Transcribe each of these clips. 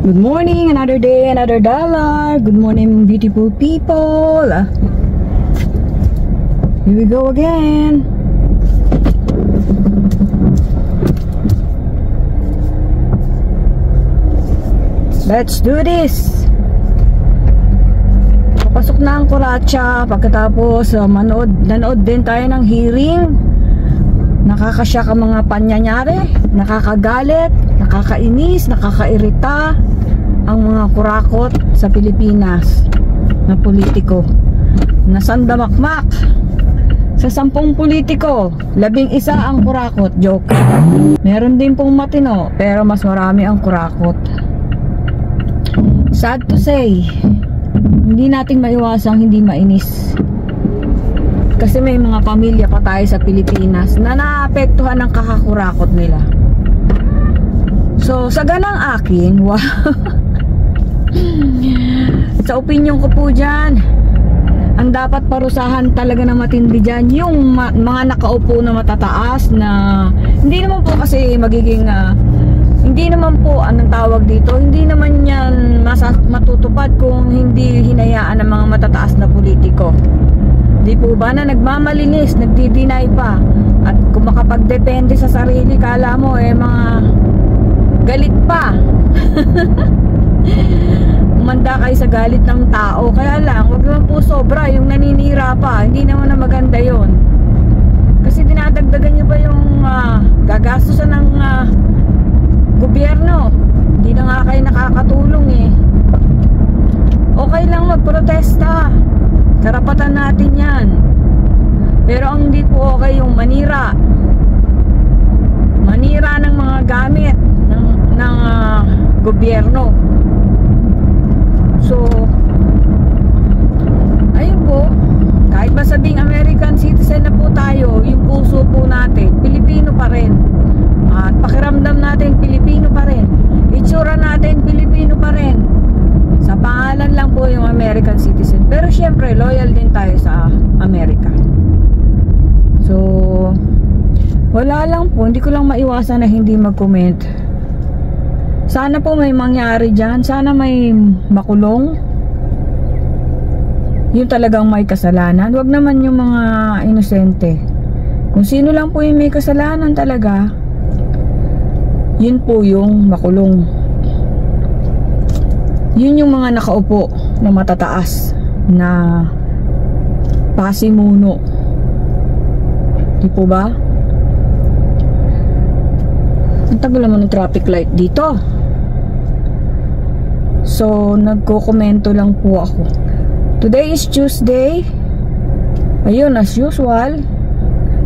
Good morning, another day, another dollar. Good morning, beautiful people. Here we go again. Let's do this. Papasok na ang Kuratsa. Pagkatapos nanood din tayo ng hearing. Nakakasyak ang mga panyanyari, nakakagalit, nakakainis, nakakairita ang mga kurakot sa Pilipinas na politiko. Nasandamakmak sa 10 politiko, 11 ang kurakot. Joke. Meron din pong matino, pero mas marami ang kurakot. Sad to say, hindi natin maiwasang hindi mainis. Kasi may mga pamilya pa tayo sa Pilipinas na naapektuhan ng kakakurakot nila. So, sa ganang akin, wow. Sa opinion ko po dyan, ang dapat parusahan talaga na matindi dyan, yung mga nakaupo na matataas na, hindi naman po kasi magiging, hindi naman po, anong tawag dito, hindi naman yan matutupad kung hindi hinayaan ng mga matataas na politiko. Di po ba na nagmamalinis, nagdi-deny pa, at kung makapagdepende sa sarili, kala mo mga galit pa. Umanda kayo sa galit ng tao. Kaya lang, wag naman po sobra yung naninira pa. Hindi naman na maganda yon. Kasi dinadagdagan nyo ba yung gagastusan ng gobyerno? Hindi na nga kayo nakakatulong eh. Okay lang magprotesta, karapatan natin yan. Pero ang hindi po okay yung manira ng mga gamit ng gobyerno. So, ayun po, kahit ba sabing American citizen na po tayo, yung puso po natin Pilipino pa rin. At pakiramdam natin Pilipino pa rin. Itsura natin Pilipino pa rin. Sa pangalan lang po yung American citizen. Pero syempre, loyal din tayo sa Amerika. So, wala lang po. Hindi ko lang maiwasan na hindi mag-comment. Sana po may mangyari dyan. Sana may makulong. Yung talagang may kasalanan. Huwag naman yung mga inosente. Kung sino lang po yung may kasalanan talaga, yun po yung makulong. Yun yung mga nakaupo na matataas na pasimuno. Di po ba? Ang tagal naman ng traffic light dito. So, nagko-komento lang po ako. Today is Tuesday. Ayun, as usual,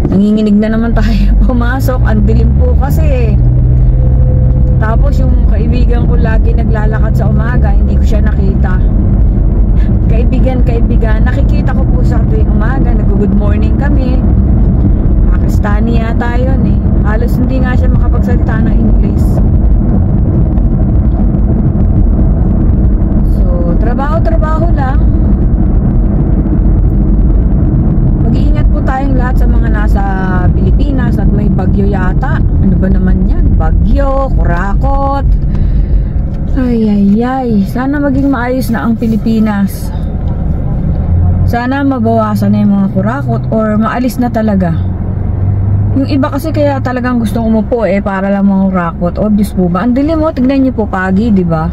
nanginginig na naman tayo pumasok. Ang dilim po kasi. Tapos yung kaibigan ko lagi naglalakad sa umaga, hindi ko siya nakita. Kaibigan, nakikita ko po sa tuwing umaga, nag-good morning kami. Pakistani yata yun eh. Halos hindi nga siya makapagsalita ng English. So, trabaho lang. Mag-iingat po tayong lahat sa mga nasa Pilipinas at may bagyo yata. Ano ba naman yan? Bagyo, kurakot. Ay. Sana maging maayos na ang Pilipinas. Sana mabawasan na yung mga kurakot or maalis na talaga. Yung iba kasi kaya talagang gustong umupo para lang mga kurakot. Obvious po ba? Ang dilim mo, tignan niyo po pagi, di ba?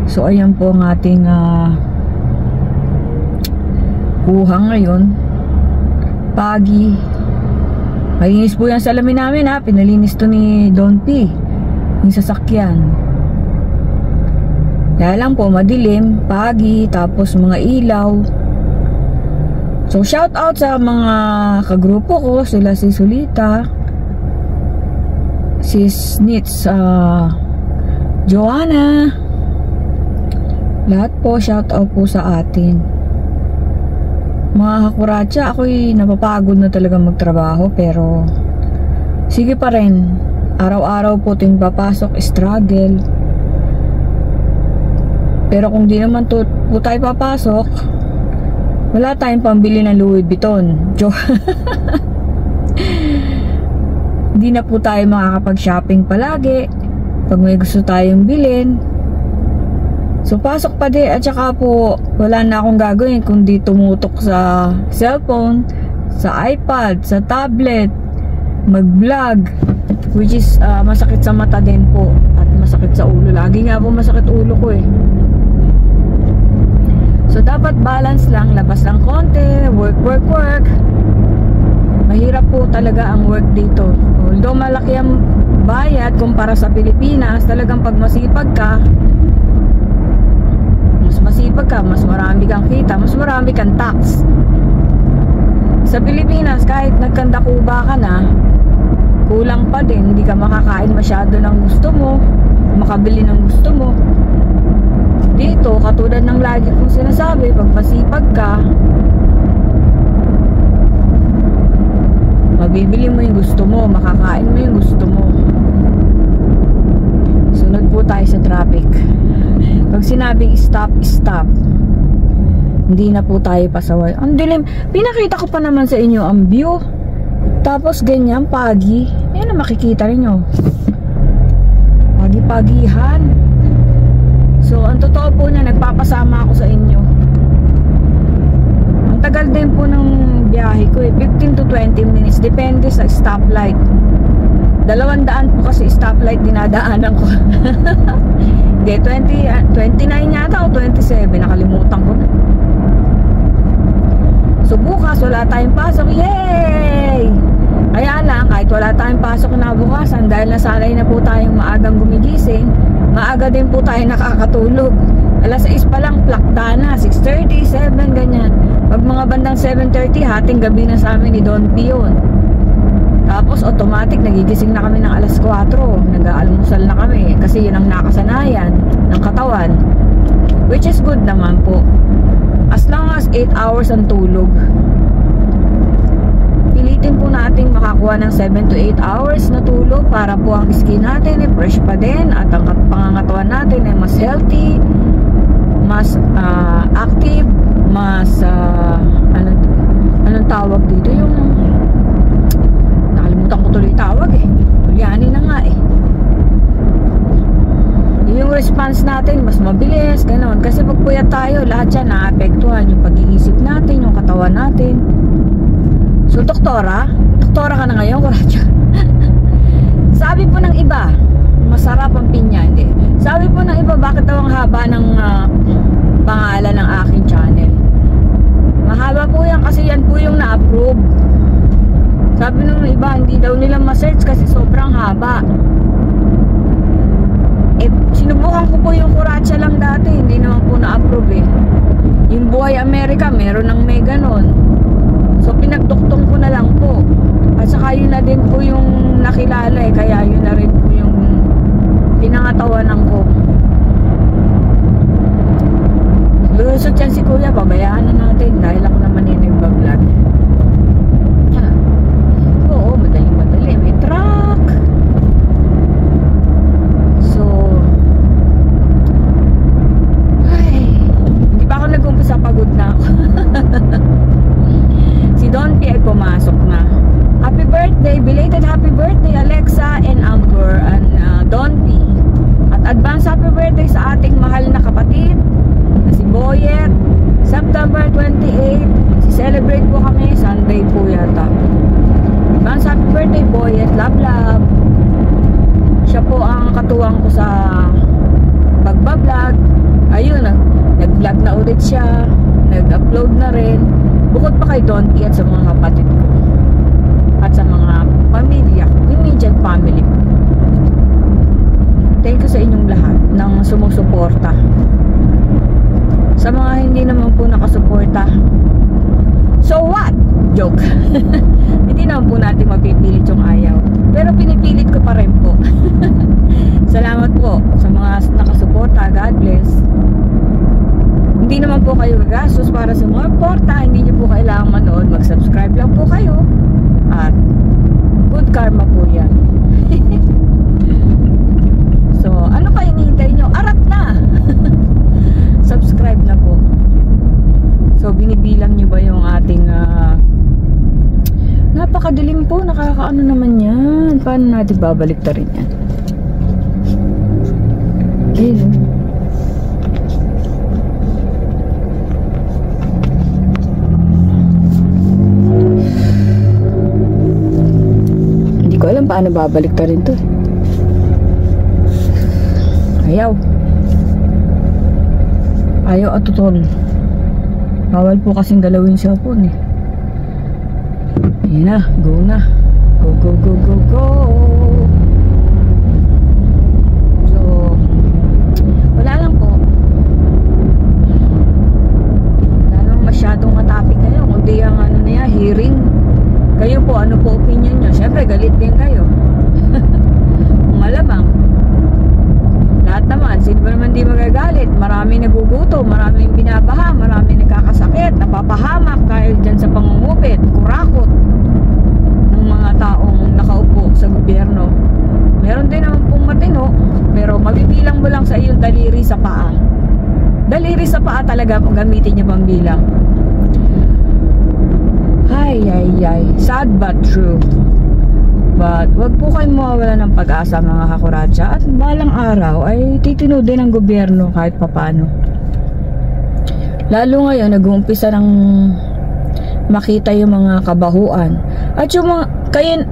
So ayan po ang ating kuha ngayon. Pagi. Malinis po yung salamin namin ha. Pinalinis to ni Don P. Yung sasakyan. Dahil lang po madilim, pagi, tapos mga ilaw. So shout out sa mga kagrupo ko. Sila si Sulita, si Snitz, Joanna. Lahat po shout out po sa atin. Mga kakuratsa, ako'y napapagod na talaga magtrabaho, pero sige pa rin. Araw-araw po ting papasok, struggle. Pero kung di naman po tayo papasok, wala tayong pambili ng Louis Vuitton. Hindi na po tayo makakapag-shopping palagi. pag may gusto tayong bilhin. So pasok pa din, at saka po wala na akong gagawin kundi tumutok sa cellphone, sa iPad, sa tablet, mag-vlog, which is masakit sa mata din po at masakit sa ulo. Lagi nga po masakit ulo ko eh. So dapat balance lang, labas lang konti, work. Mahirap po talaga ang work dito. Although malaki ang bayad kumpara sa Pilipinas, talagang pag masipag ka, mas marami kang kita, mas marami kang tax. Sa Pilipinas, kahit nagkandakuba ka na, kulang pa din, hindi ka makakain masyado ng gusto mo, makabili ng gusto mo. Dito, katulad ng lagi kong sinasabi, pag masipag ka, mabibili mo yung gusto mo, makakain mo yung gusto mo. Sunod po tayo sa traffic. Pag sinabing stop, hindi na po tayo pasaway. Ang dilim. Pinakita ko pa naman sa inyo ang view. Tapos ganyan, pagi. Ayan na makikita rin nyo. Pagi-pagihan. So, ang totoo po na nagpapasama ako sa inyo. Ang tagal din po ng biyahe ko eh. 15 to 20 minutes. Depende sa stoplight. 200 po kasi stoplight dinadaanan ko. Hindi, 29 yata o 27. Nakalimutan ko na. So bukas wala tayong pasok. Yay! Kaya lang, kahit wala tayong pasok na bukasan, dahil nasanay na po tayong maagang gumigising, maaga din po tayo nakakatulog. Alas 6 pa lang, plakta na, 6:30, 7, ganyan. Pag mga bandang 7:30, hating gabi na sa amin ni Don Pion. Tapos automatic, nagigising na kami ng alas 4. Nag-aalmusal na kami kasi yun ang nakasanayan ng katawan. Which is good naman po. As long as 8 hours ang tulog. Pilitin po natin makakuha ng 7 to 8 hours na tulog para po ang skin natin ay fresh pa din at ang pangangatawan natin ay mas healthy, mas active, mas anong tawag dito, yung nakalimutan ko tuloy tawag eh. Tulianin na nga eh. Yung response natin mas mabilis, ganoon. Kasi pag puyat tayo, lahat yan naapektuhan. Yung pag-iisip natin, yung katawan natin. So doktora ka na ngayon, Kuratya. Sabi po ng iba, masarap ang pinya, hindi. Sabi po ng iba, bakit daw ang haba ng pangalan ng aking channel? Mahaba po yan kasi yan po yung na-approve. Sabi ng iba, hindi daw nila ma-search kasi sobrang haba. Eh, sinubukan ko po yung Kuratya lang dati, hindi naman po na-approve eh. Yung Buhay America, meron ng may ganon. So, pinagduktong ko na lang po. At saka yun na din po yung nakilala eh, kaya yun na rin po yung pinangatawanan ko. Lusot yan si Kuya, babayaan na natin dahil ako naman yung nagbablog. Oo, madali, may truck. Nag-umpisa, pagod na ako. Si Don P ay pumasok na. Happy birthday, belated happy birthday Alexa and Amber and Don P. At advance happy birthday sa ating mahal na kapatid na si Boyet. September 28, celebrate po kami, Sunday po yata. Advance happy birthday Boyet, love. Siya po ang katuwang ko sa pagbablog. Ayun na, nag-vlog na ulit siya, nag-upload na rin, bukod pa kay Don P at sa mga kapatid ko at sa mga pamilya, immediate family. Thank you sa inyong lahat ng sumusuporta. Sa mga hindi naman po nakasuporta, so what? Joke. Hindi naman po natin mapipilit yung ayaw, pero pinipilit ko pa rin po. Salamat po sa mga nakasuporta. God bless. Hindi naman po kayo gagastos para sa mga porta. Hindi nyo po kailangan manood. Mag-subscribe lang po kayo. At good karma po yan. So, ano pa hinihintay nyo? Arat na! Subscribe na po. So, binibilang nyo ba yung ating napakadilim po. Nakakaano naman yan. Paano natin babalik ta rin yan? Ayun. Hindi ko alam paano babalik ta rin to. Ayaw. Ayaw at tutol. Bawal po kasing galawin siya po eh. Ayan na, go na. Go, go, go, go, go. So, wala lang po. Wala lang masyadong matapik kayo. Kundi ang ano na yan, hearing. Kayo po, ano po opinion nyo? Siyempre, galit din kayo. Malamang. Lahat naman, sino ba naman di magagalit? Maraming naguguto, maraming binabaha, maraming nagkakasakit, napapahamak dahil dyan sa pangungupit, kurakot ng mga taong nakaupo sa gobyerno. Meron din naman pong matino, pero mabibilang mo lang sa iyong daliri sa paa. Daliri sa paa talaga kung gamitin niyo pang bilang. Ay, ay, ay. Sad but true. But wag po kayong mawawala ng pag-asa mga kakuratsa. At balang araw ay titino din ng gobyerno kahit papano. Lalo ngayon nag-uumpisa ng makita yung mga kabahuan. At yung mga,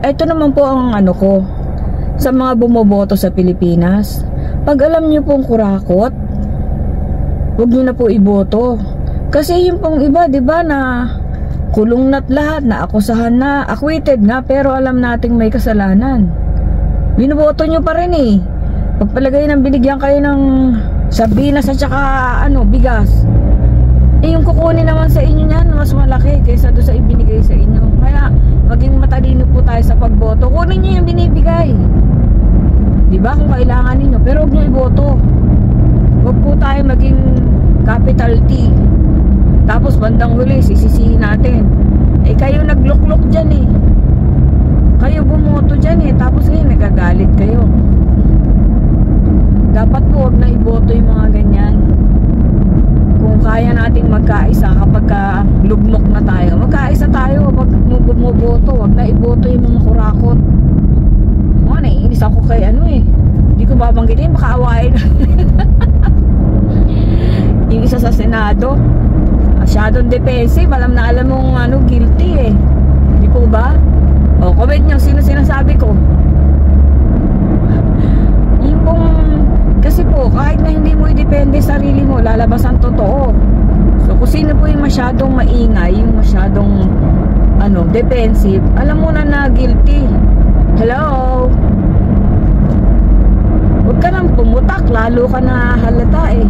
ito naman po ang ano ko sa mga bumoboto sa Pilipinas. Pag alam nyo pong kurakot, wag nyo na po iboto. Kasi yung pong iba, di ba, na kulong na't lahat, na akusahan na, acquitted na, pero alam nating may kasalanan. Binoboto nyo pa rin eh. Pagpalagay ng binigyan kayo ng sardinas at saka bigas, eh yung kukunin naman sa inyo niyan mas malaki kaysa doon sa ibinigay sa inyo. Kaya maging matalino po tayo sa pagboto. Kunin nyo yung binibigay, diba, kung kailangan ninyo, pero huwag nyo iboto. Huwag po tayo maging capital T tapos bandang huli sisisihin natin, eh kayo nagluklok dyan eh, kayo bumoto dyan eh, tapos ngayon nagagalit kayo. Dapat po huwag na iboto yung mga ganyan. Kung kaya nating magkaisa kapag lugmok na tayo, magkaisa tayo. Pag bumoboto, huwag na iboto yung mga kurakot. Naiinis ako kay hindi ko babanggitin, baka awain. Yung isa sa Senado, masyadong defensive, alam na alam mong guilty eh. Hindi po ba? O, comment nyo, sino sinasabi ko? Yung pong, kasi po, kahit na hindi mo i-depende sarili mo, lalabas ang totoo. So, kung sino po yung masyadong maingay, yung masyadong, defensive, alam mo na guilty. Hello? Huwag ka nang pumutak, lalo ka na halata eh.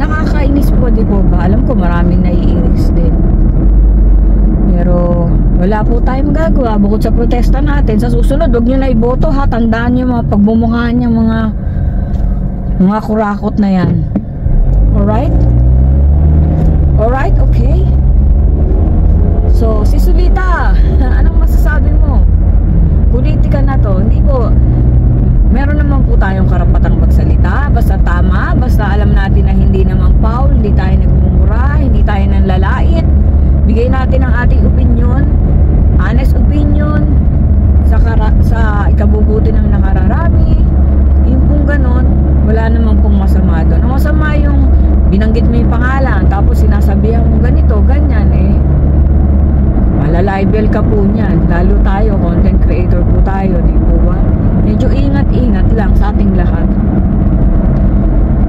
Nakakainis po, di po ba? Alam ko maraming naiinis din. Pero wala po tayong magagawa bukod sa protesta natin. Sa susunod, huwag nyo na iboto ha. Tandaan nyo mga pagbumukhaan nyo mga kurakot na yan. Alright? Alright, okay. So, si Sulita, anong masasabi mo? Politika na to, hindi po. Meron naman po tayong karapatang magsalita, basta tama, basta alam natin na hindi naman foul, hindi tayo nagmumura, hindi tayo nanlalait. Bigay natin ang ating opinion, honest opinion, sa ikabubuti ng nakararami. Yung pong ganon, wala naman pong masama doon. Ang masama yung binanggit mo yung pangalan, tapos sinasabihan mo ganito, ganyan malalibel ka po niyan. Lalo tayo, content creator po tayo, di po ba? Medyo ingat-ingat lang sa ating lahat.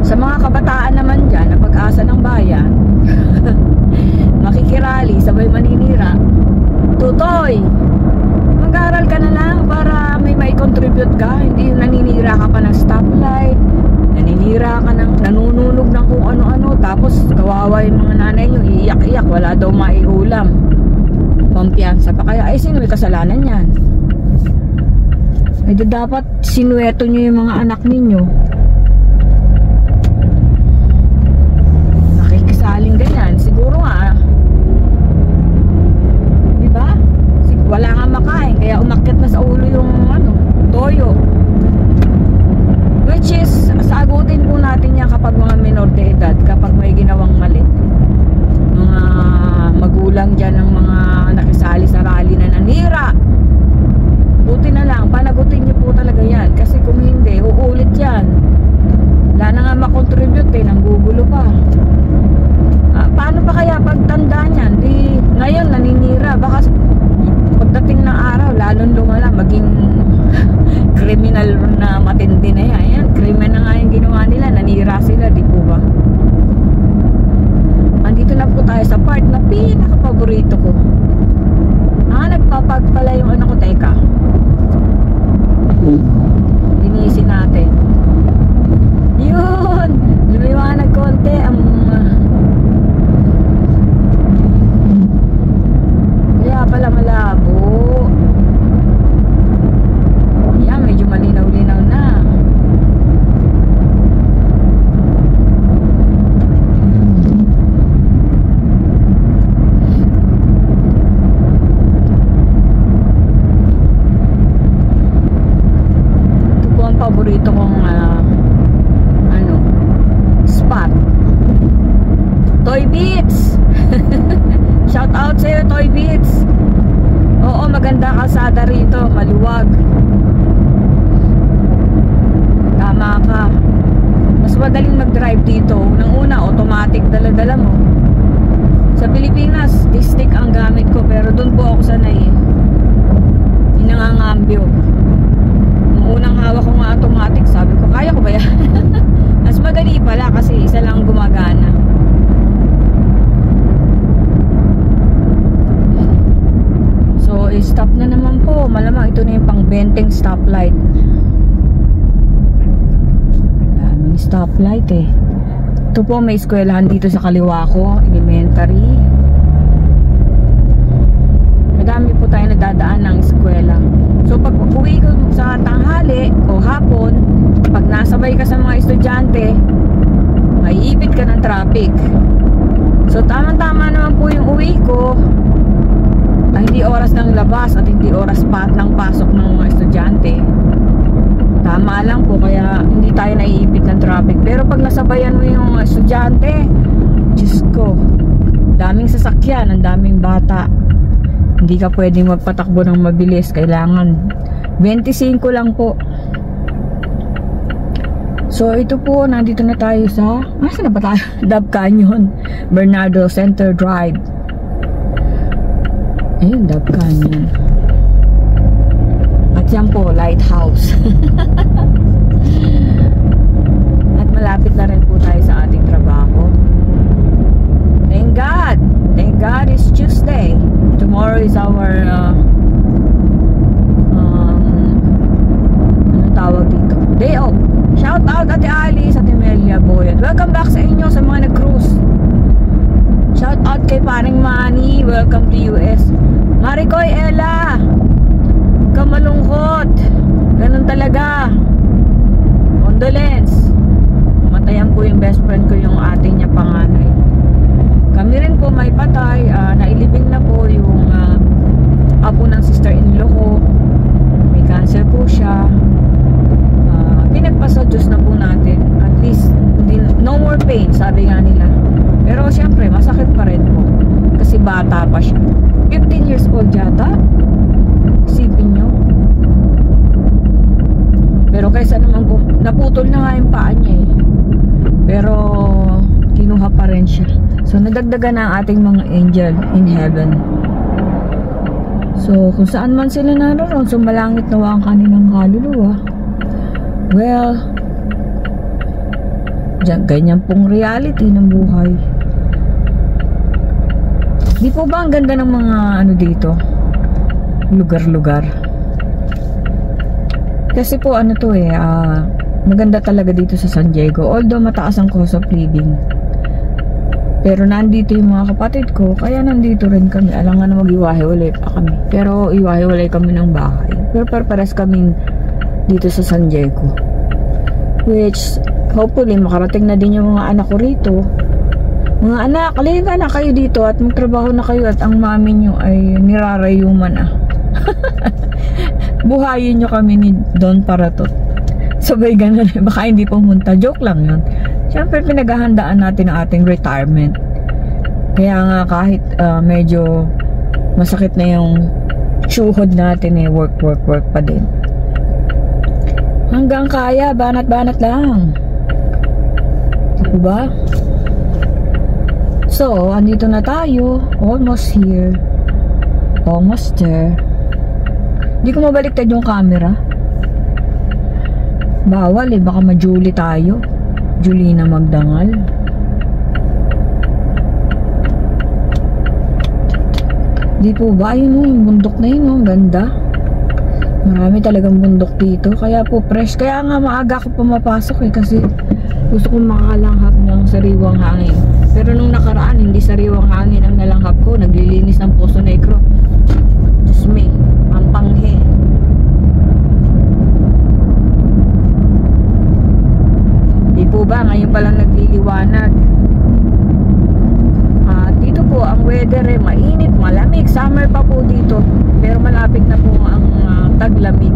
Sa mga kabataan naman dyan na pag-asa ng bayan, makikirali, sabay maninira, tutoy, mag-aral ka na lang para may contribute ka. Hindi yung naninira ka pa ng stoplight, naninira ka ng nanununog ng kung ano-ano, tapos kawawa yung mga nanay nyo, iiyak-iyak, wala daw maiulam, pampiyansa pa kaya. Ay, sino may kasalanan yan? Ito dapat sinueto nyo yung mga anak ninyo. Nakikisaling ganyan. Siguro nga, diba? Wala nga makain, kaya umakyat na sa ulo yung toyo. Which is, sagutin po natin yan kapag mga minor de edad, kapag may ginawang mali. Mga magulang dyan ng mga nakisali sa rally na nanira, buti na lang, panagutin nyo po talaga yan. Kasi kung hindi, uulit yan. tribute eh, nanggugulo pa. Paano pa kaya pagtanda niyan? Di, ngayon naninira, baka pagdating ng araw, lalong lumala, maging criminal na matindi na yan. Ayan, krimen na nga yung ginawa nila, nanira sila, di po ba? Andito na po tayo sa part na pinaka-paborito ko. Nagpapagpala yung ano ko, teka. Linisin natin. Yun! Lumiwanag konti ang kaya pala malabo. Yan, medyo malinaw-linaw na. Paborito kong spot, Toy Beats. Shout out sa'yo, Toy Beats. Oo, maganda kalsada rito, maluwag. Tama ka, mas madaling mag-drive dito. Unang-una, automatic dala-dala mo. Sa Pilipinas, stick ang gamit ko, pero dun po ako sanay. Inangangambyo. Unang hawak ko nga automatic, sabi ko, kaya ko ba yan? Mas madali pala kasi isa lang gumagana. So, stop na naman po. Malamang ito na yung pang benteng stoplight. Daming stoplight eh. Ito po, may eskwelahan dito sa kaliwa ko, elementary. Madami po tayo nadadaan ng eskwela. So pag uwi ko sa tanghali o hapon, pag nasabay ka sa mga estudyante, maiipit ka ng traffic. So tamang-tama naman po yung uwi ko. Hindi oras ng labas at hindi oras ng pasok ng mga estudyante. Tama lang po, kaya hindi tayo naiipit ng traffic. Pero pag nasabayan mo yung estudyante, Diyos ko, daming sasakyan, ang daming bata. Hindi ka pwedeng magpatakbo ng mabilis. Kailangan 25 lang po. So ito po, nandito na tayo sa saan na ba tayo? Dove Canyon, Bernardo Center Drive. Ayun, Dove Canyon. At yan po, lighthouse. At malapit na rin po tayo sa ating trabaho. Thank God! Thank God it's Tuesday. Tomorrow is our anong tawag dito? Day off. Shout out Ate Alice, Ate Melia Boyet. Welcome back sa inyo sa mga nag-cruise. Shout out kay Paring Manny. Welcome to US. Maricoy Ella, kamalungkot. Ganun talaga. Condolence. Matayan po yung best friend ko, yung ate niya panganay. Kami rin po may patay. Nailibing na po yung apo ng sister-in-law ko. May cancer po siya. Pinagpasa Diyos na po natin. At least no more pain, sabi nga nila. Pero syempre masakit pa rin po, kasi bata pa siya. 15 years old yata. Isipin nyo. Pero kaysa naman po, naputol na nga yung paa niya eh. Pero kinuha pa rin siya. So nadagdagan na ang ating mga angel in heaven. So kung saan man sila naroon, sumalangit nawa ang kanilang kaluluwa. Well, ganyan pong reality ng buhay. Di po ba ang ganda ng mga ano dito? Lugar-lugar. Kasi po ano to eh, maganda talaga dito sa San Diego. Although mataas ang cost of living. Pero nandito yung mga kapatid ko, kaya nandito rin kami. Alam nga na mag-iwahiwalay pa kami. Pero iwahiwalay kami ng bahay. Pero parparas kaming dito sa San Diego. Which, hopefully, makarating na din yung mga anak ko rito. Mga anak, halika na kayo dito at magtrabaho na kayo at ang mami nyo ay nirarayuman na. Buhayin nyo kami ni Don Paratot. Sabay ganun, baka hindi pumunta. Joke lang yun. Siyempre, pinaghahandaan natin ang ating retirement. Kaya nga kahit medyo masakit na yung tsuhod natin eh, work pa din. Hanggang kaya, banat-banat lang. Diba? So, andito na tayo. Almost here. Almost there. Hindi ko mabaliktad yung camera. Bawal baka ma-Julie tayo. Julina Magdangal. Di po ba? Ayun yung bundok na yun. Ang ganda. Marami talagang bundok dito. Kaya po fresh. Kaya nga maaga ako pumapasok kasi gusto kong makalanghap ng sariwang hangin. Pero nung nakaraan, hindi sariwang hangin ang nalanghap ko. Naglilinis ng Poso Negro. Diyos me, ang panghe. Di po ba? Ngayon palang nagliliwanag. Dito po ang weather mainit, malamig. Summer pa po dito. Pero malapit na po ang taglamig.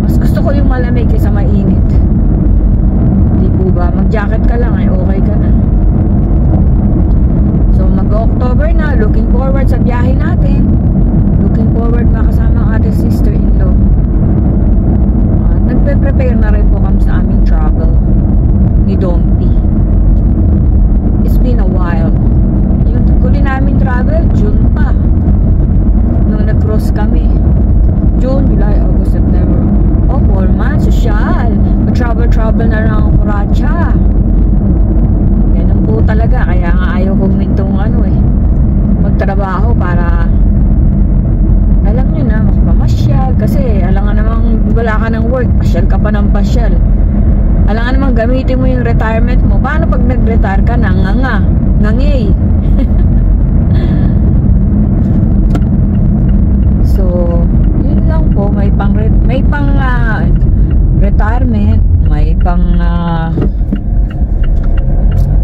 Mas gusto ko yung malamig kaysa mainit. Di po ba? Mag-jacket ka lang okay ka na. So mag-October na. Looking forward sa biyahe natin. Looking forward makasama ang ating sister-in-law. Nagpe-prepare na rin po kami sa aming travel ni Dompi. It's been a while. Yung huli namin travel, June pa. Nung nag-cross kami. June, July, August, September. 4 months, social. Mag-travel na lang ang Kuracha. Ganun po talaga. Kaya nga ayaw kong mintong magtrabaho para alam nyo na, makapamasyal. Kasi alam nga namang wala ka ng work, pasyal ka pa ng pasyal. Alam nga namang gamitin mo yung retirement mo. Paano pag nag-retire ka na? Ngangay. So, yun lang po. May pang retirement, may pang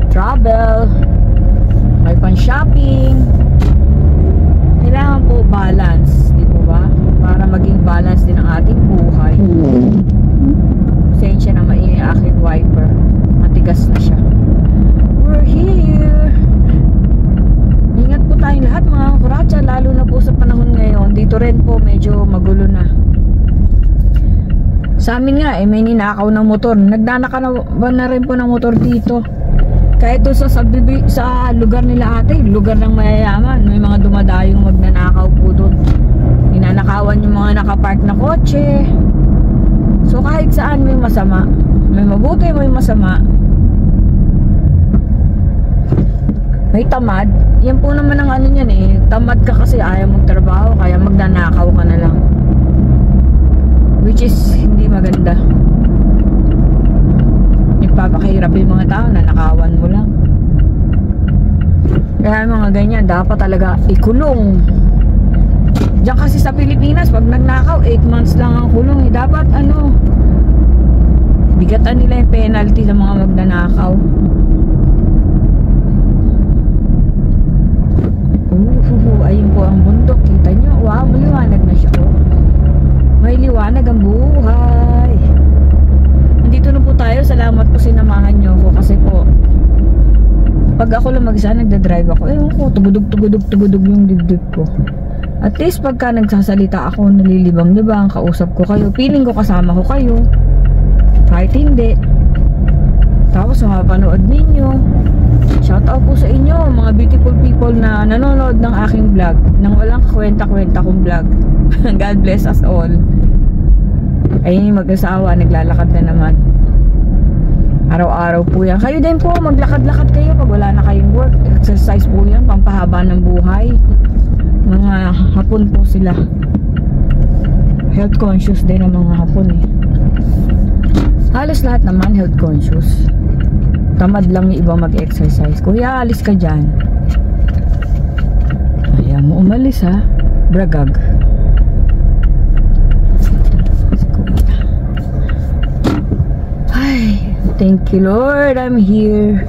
travel, may pang shopping. Kailangan po balance, di po ba? Para maging balance din ang ating buhay. Pasensya na maingay aking wiper. Matigas na siya. We're here. Ingat po tayong lahat mga Kuracha, lalo na po sa panahon ngayon. Dito rin po medyo magulo na. Sa amin nga may ninakaw ng motor. Nagdanaka na rin po ng motor dito. Kahit doon sa lugar nila ate, lugar ng mayayaman, may mga dumadayong magnanakaw po doon. Ninanakawan yung mga nakapark na kotse. So kahit saan may masama, may mabuti, may masama. May tamad. Yan po naman ang ano niyan tamad ka kasi ayaw magtrabaho, kaya magnanakaw ka na lang. Which is hindi maganda. Nagpapakahirap yung mga tao na nakawan mo lang. Kaya mga ganyan dapat talaga ikulong. Diyan kasi sa Pilipinas pag nagnakaw 8 months lang ang kulong. Dapat bigatan nila yung penalty sa mga magnanakaw. Ayun po ang bundok, kita nyo. Wow, maliwanag na siya. May liwanag ang buhay. Nandito na po tayo. Salamat po sinamahan nyo ko kasi po pag ako lang mag-isa nagdadrive ako, tugudog yung dibdib ko. At least pagka nagsasalita ako, nalilibang-libang, kausap ko kayo, feeling ko kasama ko kayo kahit hindi. Tapos mapapanood ninyo. Shout out po sa inyo mga beautiful people na nanonood ng aking vlog, nang walang kwenta-kwenta kong vlog. God bless us all. Ayun yung mag-asawa, naglalakad na naman. Araw-araw po yan. Kayo din po, maglakad-lakad kayo pag wala na kayong work. Exercise po yan, pampahaba ng buhay. Mga Hapon po sila. Health conscious din ang mga Hapon Halos lahat naman health conscious. Tamad lang yung iba mag-exercise. Kuya, alis ka dyan. Ayaw mo umalis Bragag. Ay, thank you Lord, I'm here.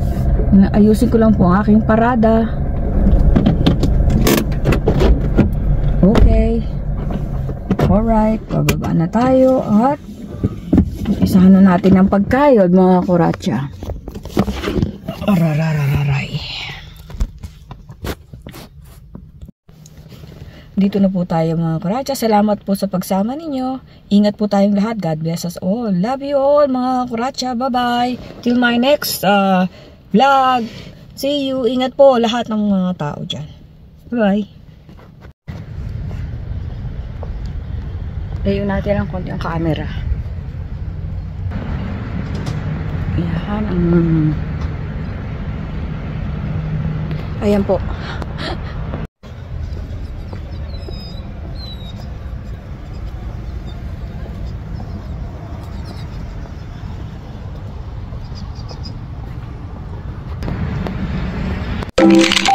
Ayusin ko lang po ang aking parada. Okay. Alright, bababa na tayo at isahan na natin ang pagkayod mga Kuracha. Ararararay. Dito na po tayo mga Kuracha. Salamat po sa pagsama ninyo. Ingat po tayong lahat. God bless us all. Love you all mga kuratsa. Bye-bye. Till my next vlog. See you. Ingat po lahat ng mga tao dyan. Bye-bye. Layo natin ang konti ang camera. Yan ang... Ayan po. Thank you.